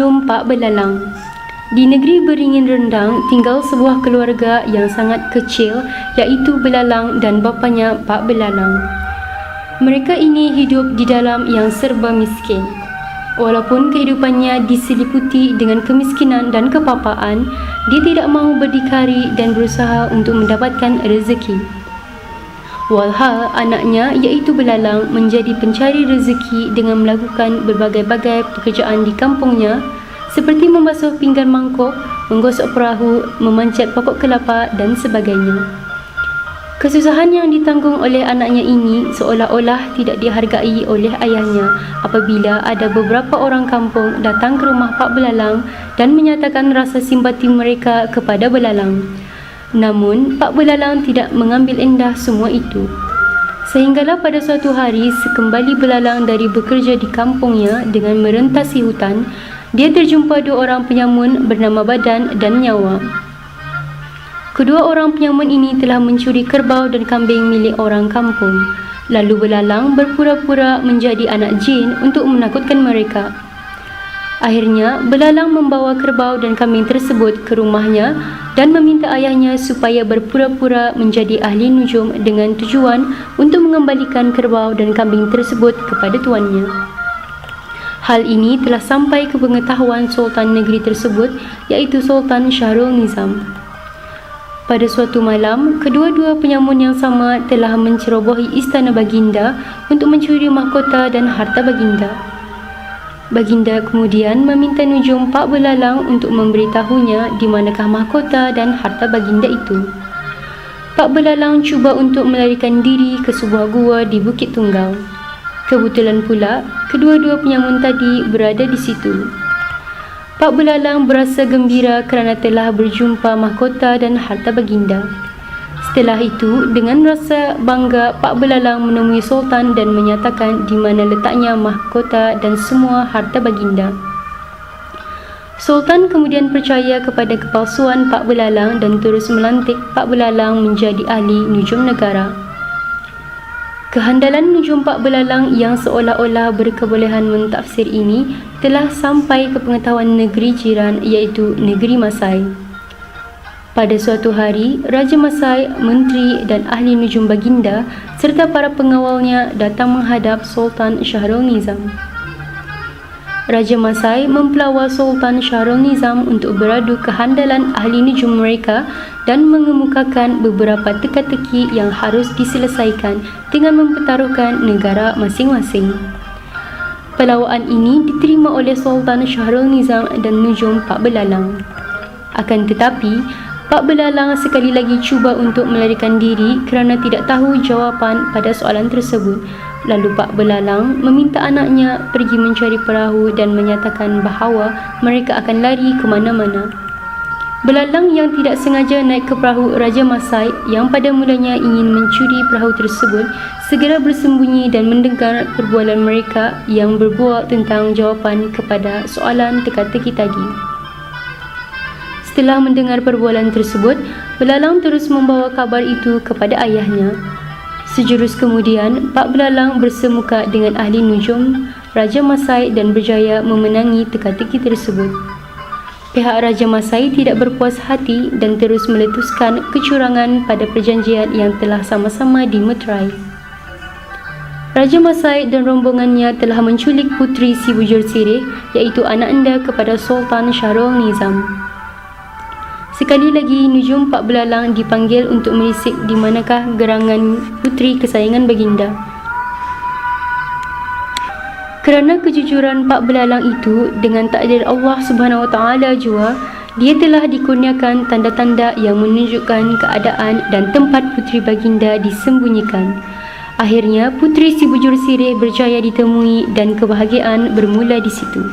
Nujum Pak Belalang. Di negeri beringin rendang tinggal sebuah keluarga yang sangat kecil, iaitu Belalang dan bapanya Pak Belalang. Mereka ini hidup di dalam yang serba miskin. Walaupun kehidupannya diseliputi dengan kemiskinan dan kepapaan, dia tidak mahu berdikari dan berusaha untuk mendapatkan rezeki. Walhal anaknya iaitu Belalang menjadi pencari rezeki dengan melakukan berbagai-bagai pekerjaan di kampungnya seperti membasuh pinggan mangkuk, menggosok perahu, memanjat pokok kelapa dan sebagainya. Kesusahan yang ditanggung oleh anaknya ini seolah-olah tidak dihargai oleh ayahnya apabila ada beberapa orang kampung datang ke rumah Pak Belalang dan menyatakan rasa simpati mereka kepada Belalang. Namun, Pak Belalang tidak mengambil endah semua itu. Sehinggalah pada suatu hari, sekembali Belalang dari bekerja di kampungnya dengan merentasi hutan, dia terjumpa dua orang penyamun bernama Badan dan Nyawa. Kedua orang penyamun ini telah mencuri kerbau dan kambing milik orang kampung. Lalu Belalang berpura-pura menjadi anak jin untuk menakutkan mereka. Akhirnya, Belalang membawa kerbau dan kambing tersebut ke rumahnya dan meminta ayahnya supaya berpura-pura menjadi ahli nujum dengan tujuan untuk mengembalikan kerbau dan kambing tersebut kepada tuannya. Hal ini telah sampai ke pengetahuan Sultan negeri tersebut, iaitu Sultan Syahrul Nizam. Pada suatu malam, kedua-dua penyamun yang sama telah mencerobohi istana Baginda untuk mencuri mahkota dan harta Baginda. Baginda kemudian meminta nujum Pak Belalang untuk memberitahunya di manakah mahkota dan harta Baginda itu. Pak Belalang cuba untuk melarikan diri ke sebuah gua di Bukit Tunggal. Kebetulan pula, kedua-dua penyamun tadi berada di situ. Pak Belalang berasa gembira kerana telah berjumpa mahkota dan harta Baginda. Setelah itu, dengan rasa bangga, Pak Belalang menemui Sultan dan menyatakan di mana letaknya mahkota dan semua harta Baginda. Sultan kemudian percaya kepada kepalsuan Pak Belalang dan terus melantik Pak Belalang menjadi ahli nujum negara. Kehandalan nujum Pak Belalang yang seolah-olah berkebolehan mentafsir ini telah sampai ke pengetahuan negeri jiran, iaitu negeri Masai. Pada suatu hari, Raja Masai, menteri dan ahli nujum Baginda serta para pengawalnya datang menghadap Sultan Syahrul Nizam. Raja Masai mempelawar Sultan Syahrul Nizam untuk beradu kehandalan ahli nujum mereka dan mengemukakan beberapa teka-teki yang harus diselesaikan dengan mempertaruhkan negara masing-masing. Pelawaan ini diterima oleh Sultan Syahrul Nizam dan nujum Pak Belalang. Akan tetapi, Pak Belalang sekali lagi cuba untuk melarikan diri kerana tidak tahu jawapan pada soalan tersebut. Lalu Pak Belalang meminta anaknya pergi mencari perahu dan menyatakan bahawa mereka akan lari ke mana-mana. Belalang yang tidak sengaja naik ke perahu Raja Masai yang pada mulanya ingin mencuri perahu tersebut segera bersembunyi dan mendengar perbualan mereka yang berbual tentang jawapan kepada soalan teka-teki tadi. Setelah mendengar perbualan tersebut, Belalang terus membawa kabar itu kepada ayahnya. Sejurus kemudian, Pak Belalang bersemuka dengan ahli nujum Raja Masai dan berjaya memenangi teka-teki tersebut. Pihak Raja Masai tidak berpuas hati dan terus meletuskan kecurangan pada perjanjian yang telah sama-sama dimeterai. Raja Masai dan rombongannya telah menculik puteri si bujur sirih, iaitu anak anda kepada Sultan Syahrul Nizam. Sekali lagi, nujum Pak Belalang dipanggil untuk merisik di manakah gerangan puteri kesayangan Baginda. Kerana kejujuran Pak Belalang itu, dengan takdir Allah Subhanahu Wa Taala jua, dia telah dikurniakan tanda-tanda yang menunjukkan keadaan dan tempat puteri Baginda disembunyikan. Akhirnya, puteri si bujur sirih berjaya ditemui dan kebahagiaan bermula di situ.